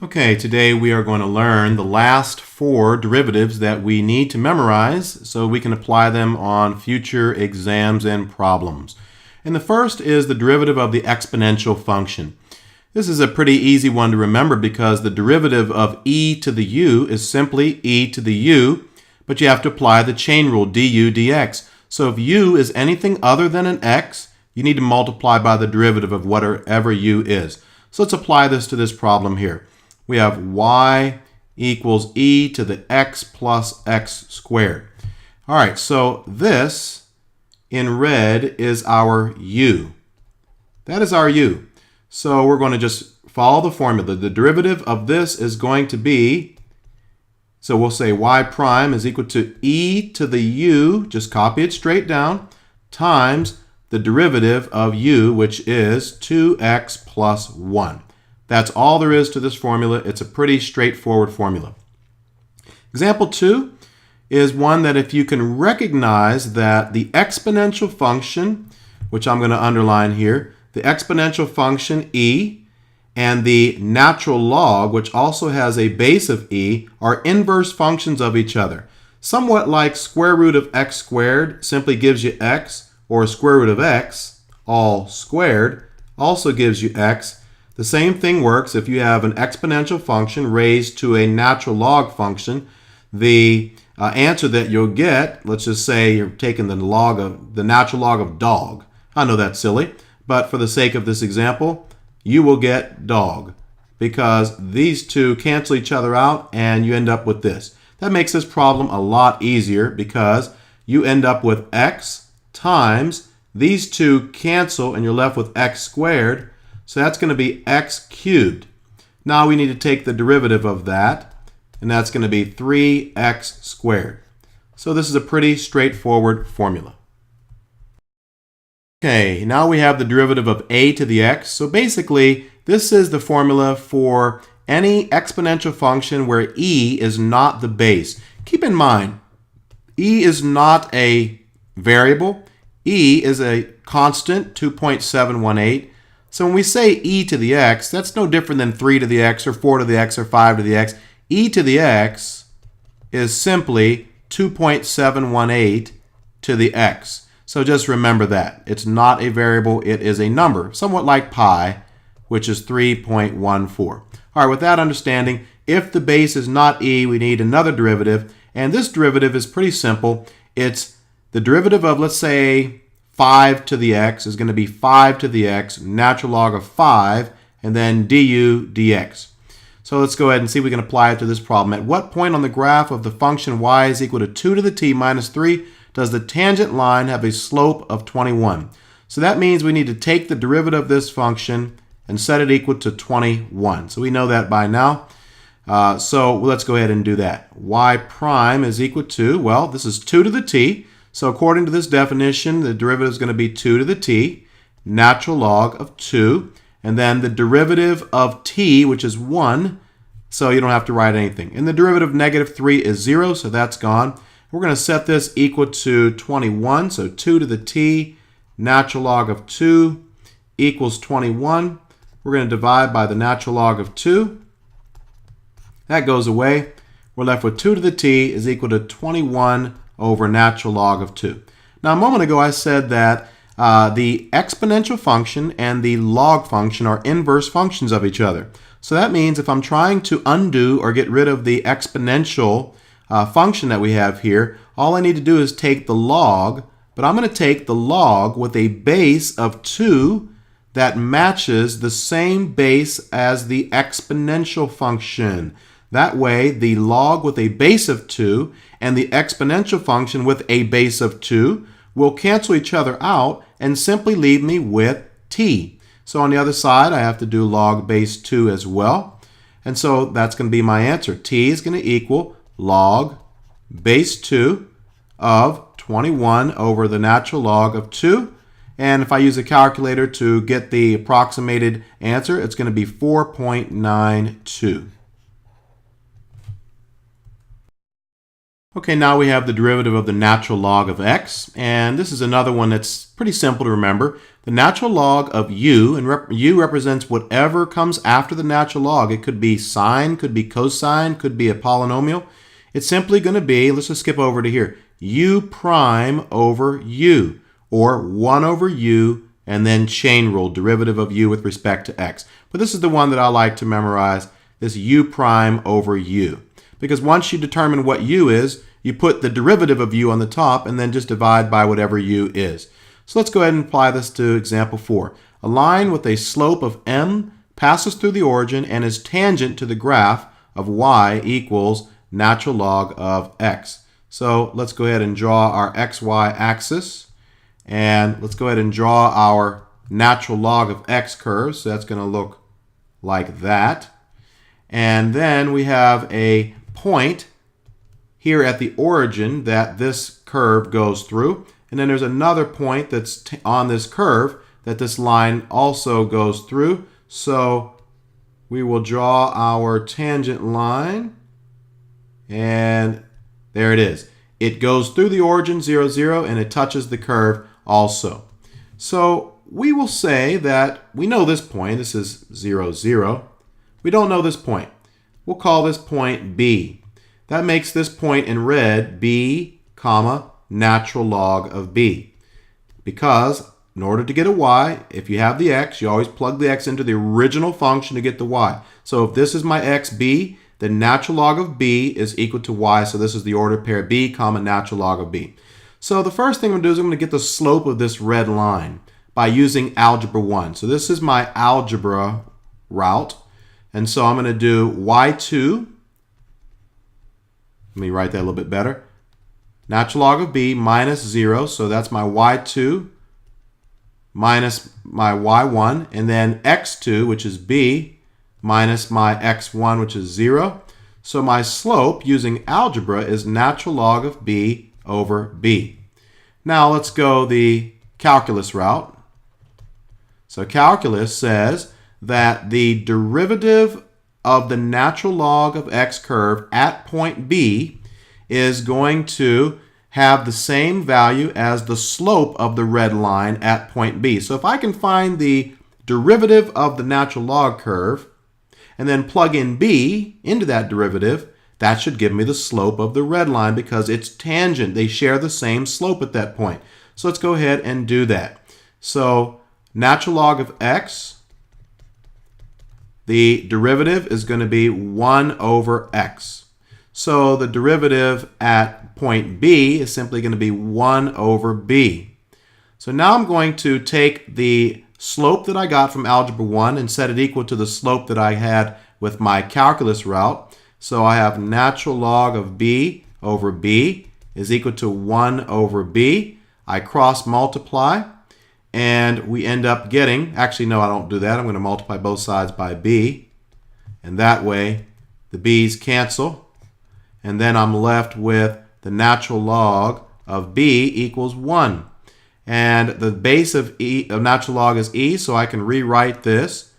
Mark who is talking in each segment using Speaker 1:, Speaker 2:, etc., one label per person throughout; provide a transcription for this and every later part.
Speaker 1: Okay, today we are going to learn the last 4 derivatives that we need to memorize so we can apply them on future exams and problems. And the first is the derivative of the exponential function. This is a pretty easy one to remember because the derivative of e to the u is simply e to the u, but you have to apply the chain rule, du dx. So if u is anything other than an x, you need to multiply by the derivative of whatever u is. So let's apply this to this problem here. We have y equals e to the x plus x squared. All right, so this in red is our u. That is our u. So we're going to just follow the formula. The derivative of this is going to be, so we'll say y prime is equal to e to the u, just copy it straight down, times the derivative of u, which is 2x plus 1. That's all there is to this formula. It's a pretty straightforward formula. Example 2 is one that if you can recognize that the exponential function, which I'm going to underline here, the exponential function e and the natural log, which also has a base of e, are inverse functions of each other. Somewhat like square root of x squared simply gives you x, or square root of x, all squared, also gives you x. The same thing works if you have an exponential function raised to a natural log function. The answer that you'll get, let's just say you're taking the natural log of dog. I know that's silly, but for the sake of this example, you will get dog because these two cancel each other out and you end up with this. That makes this problem a lot easier because you end up with x times these two cancel and you're left with x squared. So that's going to be x cubed. Now we need to take the derivative of that, and that's going to be 3x squared. So this is a pretty straightforward formula. Okay, now we have the derivative of a to the x. So basically, this is the formula for any exponential function where e is not the base. Keep in mind, e is not a variable. E is a constant, 2.718. So when we say e to the x, that's no different than 3 to the x or 4 to the x or 5 to the x. E to the x is simply 2.718 to the x. So just remember that. It's not a variable, it is a number, somewhat like pi, which is 3.14. All right, with that understanding, if the base is not e, we need another derivative. And this derivative is pretty simple. It's the derivative of, let's say, 5 to the x is going to be 5 to the x, natural log of 5, and then du dx. So let's go ahead and see if we can apply it to this problem. At what point on the graph of the function y is equal to 2 to the t minus 3 does the tangent line have a slope of 21? So that means we need to take the derivative of this function and set it equal to 21. So we know that by now. So let's go ahead and do that. Y prime is equal to, well, this is 2 to the t. So according to this definition, the derivative is going to be 2 to the t, natural log of 2, and then the derivative of t, which is 1, so you don't have to write anything. And the derivative of negative 3 is 0, so that's gone. We're going to set this equal to 21, so 2 to the t, natural log of 2 equals 21. We're going to divide by the natural log of 2. That goes away. We're left with 2 to the t is equal to 21 over natural log of 2. Now, a moment ago, I said that the exponential function and the log function are inverse functions of each other. So that means if I'm trying to undo or get rid of the exponential function that we have here, all I need to do is take the log, but I'm going to take the log with a base of 2 that matches the same base as the exponential function. That way, the log with a base of 2 and the exponential function with a base of 2 will cancel each other out and simply leave me with t. So on the other side, I have to do log base 2 as well. And so that's going to be my answer. T is going to equal log base 2 of 21 over the natural log of 2. And if I use a calculator to get the approximated answer, it's going to be 4.92. Okay, now we have the derivative of the natural log of x, and this is another one that's pretty simple to remember. The natural log of u, and u represents whatever comes after the natural log. It could be sine, could be cosine, could be a polynomial. It's simply going to be, let's just skip over to here, u prime over u, or 1 over u, and then chain rule, derivative of u with respect to x. But this is the one that I like to memorize, this u prime over u. Because once you determine what u is, you put the derivative of u on the top and then just divide by whatever u is. So let's go ahead and apply this to example 4. A line with a slope of m passes through the origin and is tangent to the graph of y equals natural log of x. So let's go ahead and draw our xy axis, and let's go ahead and draw our natural log of x curve. So that's going to look like that. And then we have a point here at the origin that this curve goes through, and then there's another point that's on this curve that this line also goes through. So we will draw our tangent line, and there it is. It goes through the origin 0, 0, and it touches the curve also. So we will say that we know this point. This is 0, 0. We don't know this point. We'll call this point B. That makes this point in red b, comma, natural log of b. Because in order to get a y, if you have the x, you always plug the x into the original function to get the y. So if this is my xb, then natural log of b is equal to y. So this is the order pair b, comma, natural log of b. So the first thing I'm going to do is I'm going to get the slope of this red line by using algebra 1. So this is my algebra route. And so I'm going to do y2. Let me write that a little bit better. Natural log of b minus 0. So that's my y2 minus my y1. And then x2, which is b, minus my x1, which is 0. So my slope using algebra is natural log of b over b. Now let's go the calculus route. So calculus says that the derivative of the natural log of x curve at point B is going to have the same value as the slope of the red line at point B. So if I can find the derivative of the natural log curve and then plug in b into that derivative, that should give me the slope of the red line because it's tangent. They share the same slope at that point. So let's go ahead and do that. So natural log of x, the derivative is going to be 1 over x. So the derivative at point B is simply going to be 1 over b. So now I'm going to take the slope that I got from algebra 1 and set it equal to the slope that I had with my calculus route. So I have natural log of b over b is equal to 1 over b. I cross multiply, and we end up getting, actually no, I don't do that. I'm going to multiply both sides by b, and that way the b's cancel, and then I'm left with the natural log of b equals 1. And the base of natural log is e, so I can rewrite this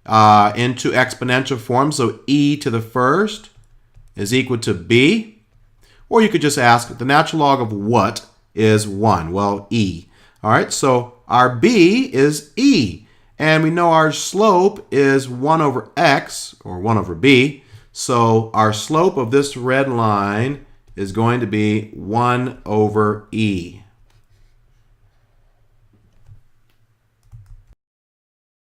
Speaker 1: into exponential form. So e to the first is equal to b. Or you could just ask, the natural log of what is 1? Well, e. All right, so our b is e. And we know our slope is 1 over x, or 1 over b. So our slope of this red line is going to be 1 over e.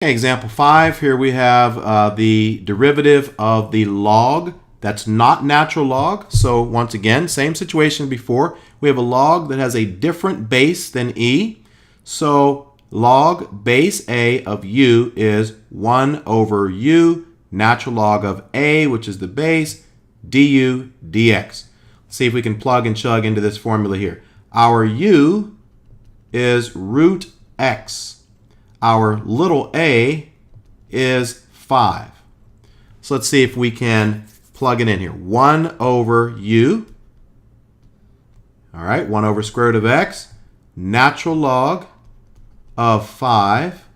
Speaker 1: Okay, example 5, here we have the derivative of the log that's not natural log. So once again, same situation before. We have a log that has a different base than e. So log base a of u is 1 over u, natural log of a, which is the base, du dx. Let's see if we can plug and chug into this formula here. Our u is root x. Our little a is 5. So let's see if we can plug it in here. 1 over u. All right, 1 over square root of x. Natural log of 5.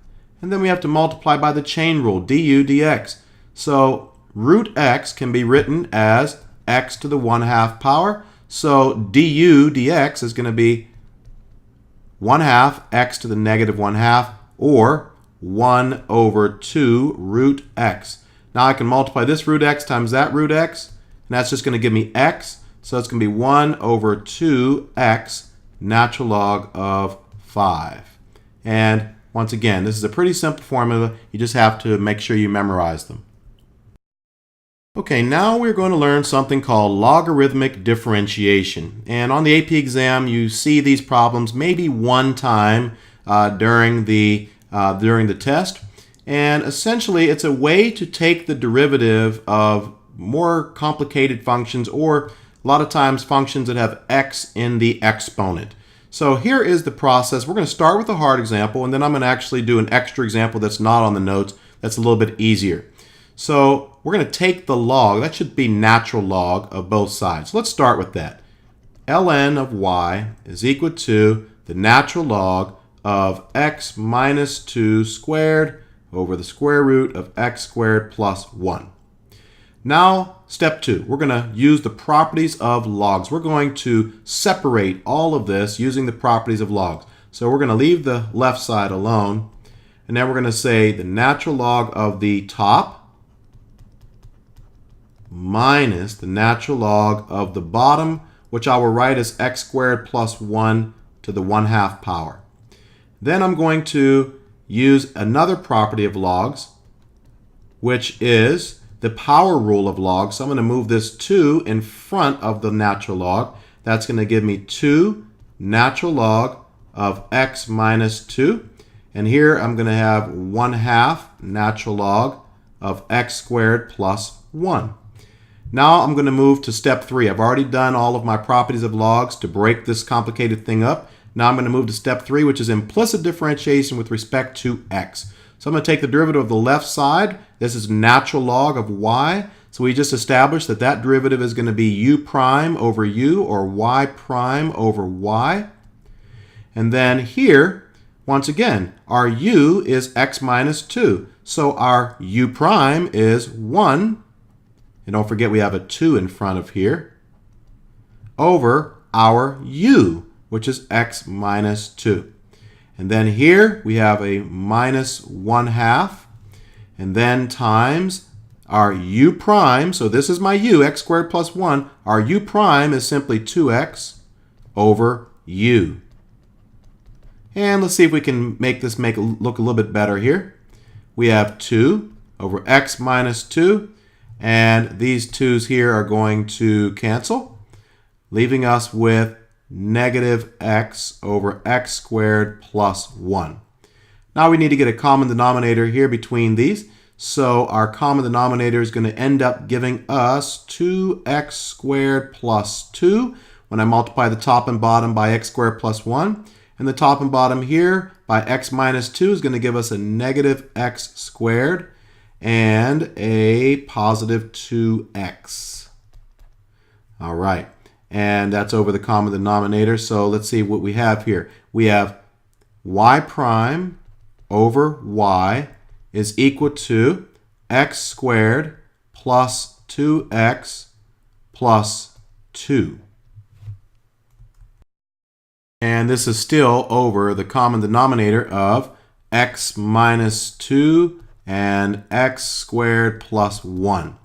Speaker 1: And then we have to multiply by the chain rule, du dx. So root x can be written as x to the 1/2 power. So du dx is going to be 1/2 x to the negative 1/2, or 1 over 2 root x. Now I can multiply this root x times that root x, and that's just going to give me x. So it's going to be 1 over 2x natural log of 5. And once again, this is a pretty simple formula. You just have to make sure you memorize them. Okay, now we're going to learn something called logarithmic differentiation. And on the AP exam, you see these problems maybe one time during the test. And essentially, it's a way to take the derivative of more complicated functions, or a lot of times functions that have x in the exponent. So here is the process. We're going to start with a hard example, and then I'm going to actually do an extra example that's not on the notes that's a little bit easier. So we're going to take the log, that should be natural log of both sides. So let's start with that. ln of y is equal to the natural log of x minus 2 squared over the square root of x squared plus 1. Now, step 2, we're going to use the properties of logs. We're going to separate all of this using the properties of logs. So we're going to leave the left side alone, and then we're going to say the natural log of the top minus the natural log of the bottom, which I will write as x squared plus 1 to the 1/2 power. Then I'm going to use another property of logs, which is the power rule of logs. So I'm going to move this 2 in front of the natural log. That's going to give me 2 natural log of x minus 2. And here I'm going to have 1/2 natural log of x squared plus 1. Now I'm going to move to step 3. I've already done all of my properties of logs to break this complicated thing up. Now I'm going to move to step 3, which is implicit differentiation with respect to x. So I'm going to take the derivative of the left side. This is natural log of y. So we just established that that derivative is going to be u prime over u, or y prime over y. And then here, once again, our u is x minus 2. So our u prime is 1. And don't forget we have a 2 in front of here, over our u, which is x minus 2. And then here we have a minus 1/2, and then times our u prime. So this is my u, x squared plus 1. Our u prime is simply 2x over u. And let's see if we can make this look a little bit better here. We have 2 over x minus 2. And these 2's here are going to cancel, leaving us with negative x over x squared plus 1. Now we need to get a common denominator here between these. So our common denominator is going to end up giving us 2x squared plus 2 when I multiply the top and bottom by x squared plus 1. And the top and bottom here by x minus 2 is going to give us a negative x squared and a positive 2x. All right, and that's over the common denominator. So let's see what we have here. We have y prime over y is equal to x squared plus 2x plus 2. And this is still over the common denominator of x minus 2 and x squared plus 1.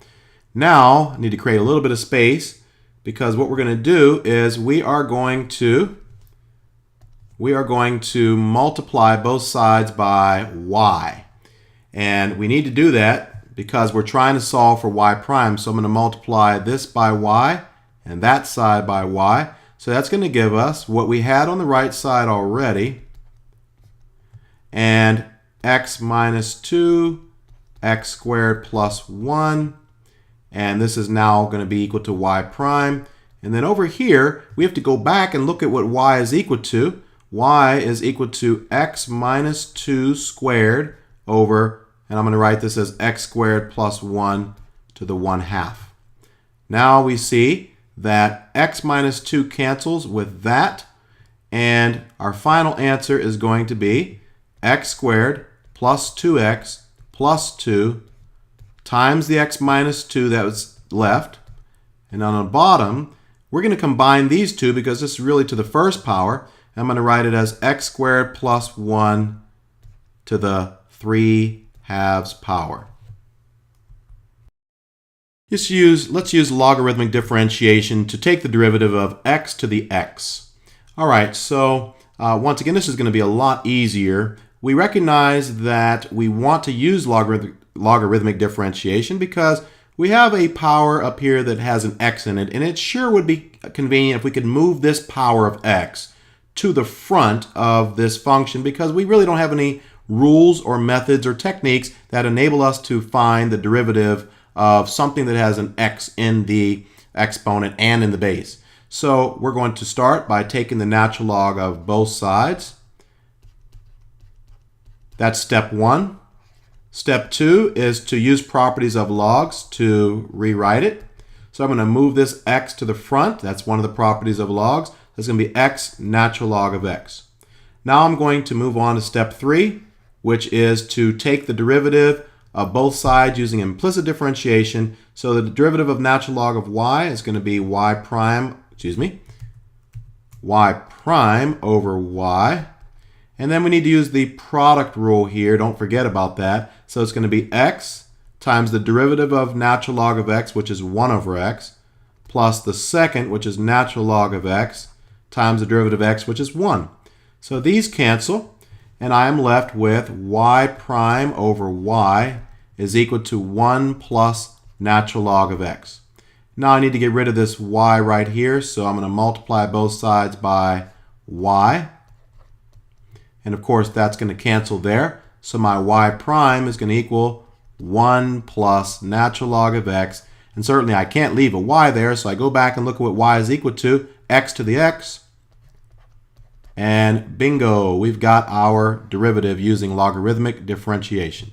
Speaker 1: Now, I need to create a little bit of space, because what we're going to do is we are going to multiply both sides by y. And we need to do that because we're trying to solve for y prime. So I'm going to multiply this by y and that side by y. So that's going to give us what we had on the right side already, and x minus 2, x squared plus 1, and this is now going to be equal to y prime. And then over here, we have to go back and look at what y is equal to. Y is equal to x minus 2 squared over, and I'm going to write this as x squared plus 1 to the 1/2. Now we see that x minus 2 cancels with that, and our final answer is going to be x squared plus 2x plus 2 times the x minus 2 that was left, And on the bottom, we're going to combine these two because this is really to the first power. I'm going to write it as x squared plus 1 to the 3/2 power. Let's use logarithmic differentiation to take the derivative of x to the x. All right, so once again, this is going to be a lot easier. We recognize that we want to use logarithmic differentiation because we have a power up here that has an x in it, and it sure would be convenient if we could move this power of x to the front of this function because we really don't have any rules or methods or techniques that enable us to find the derivative of something that has an x in the exponent and in the base. So we're going to start by taking the natural log of both sides. That's step 1. Step 2 is to use properties of logs to rewrite it. So I'm going to move this x to the front. That's one of the properties of logs. That's going to be x natural log of x. Now I'm going to move on to step 3, which is to take the derivative of both sides using implicit differentiation. So the derivative of natural log of y is going to be y prime over y. And then we need to use the product rule here. Don't forget about that. So it's going to be x times the derivative of natural log of x, which is 1 over x, plus the second, which is natural log of x, times the derivative of x, which is 1. So these cancel, and I am left with y prime over y is equal to 1 plus natural log of x. Now I need to get rid of this y right here, so I'm going to multiply both sides by y. And of course, that's going to cancel there. So my y prime is going to equal 1 plus natural log of x. And certainly I can't leave a y there, so I go back and look at what y is equal to, x to the x. And bingo, we've got our derivative using logarithmic differentiation.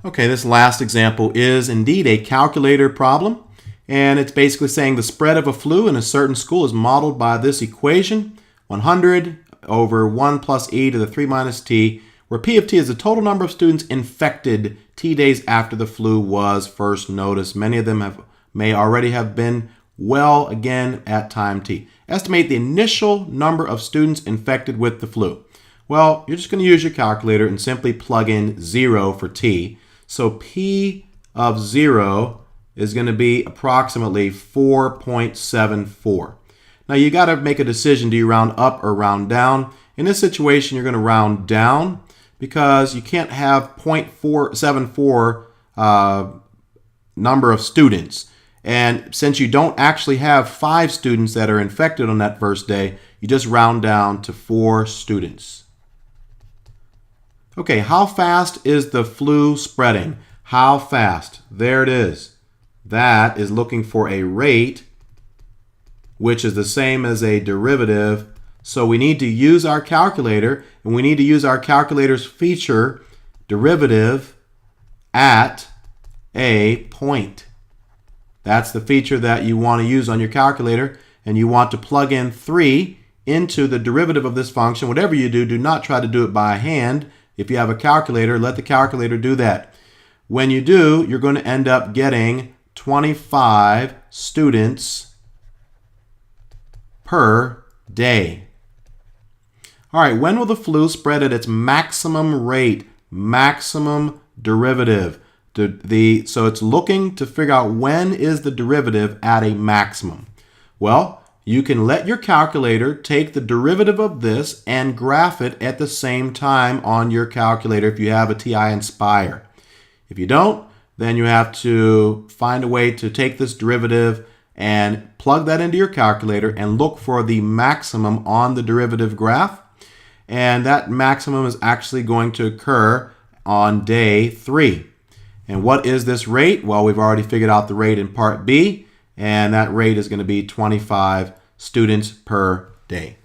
Speaker 1: Okay, this last example is indeed a calculator problem. And it's basically saying the spread of a flu in a certain school is modeled by this equation, 100 over 1 plus e to the 3 minus t, where p of t is the total number of students infected t days after the flu was first noticed. Many of them may already have been well again at time t. Estimate the initial number of students infected with the flu. Well, you're just going to use your calculator and simply plug in 0 for t. So p of 0 is going to be approximately 4.74. Now you got to make a decision, do you round up or round down? In this situation, you're going to round down because you can't have 0.474 number of students. And since you don't actually have 5 students that are infected on that first day, you just round down to 4 students. Okay, how fast is the flu spreading? How fast? There it is. That is looking for a rate, which is the same as a derivative. So we need to use our calculator, and we need to use our calculator's feature, derivative at a point. That's the feature that you want to use on your calculator, and you want to plug in 3 into the derivative of this function. Whatever you do, do not try to do it by hand. If you have a calculator, let the calculator do that. When you do, you're going to end up getting 25 students per day. All right, when will the flu spread at its maximum rate, maximum derivative? So it's looking to figure out when is the derivative at a maximum. Well, you can let your calculator take the derivative of this and graph it at the same time on your calculator if you have a TI Inspire. If you don't, then you have to find a way to take this derivative and plug that into your calculator and look for the maximum on the derivative graph. And that maximum is actually going to occur on day 3. And what is this rate? Well, we've already figured out the rate in part B, and that rate is going to be 25 students per day.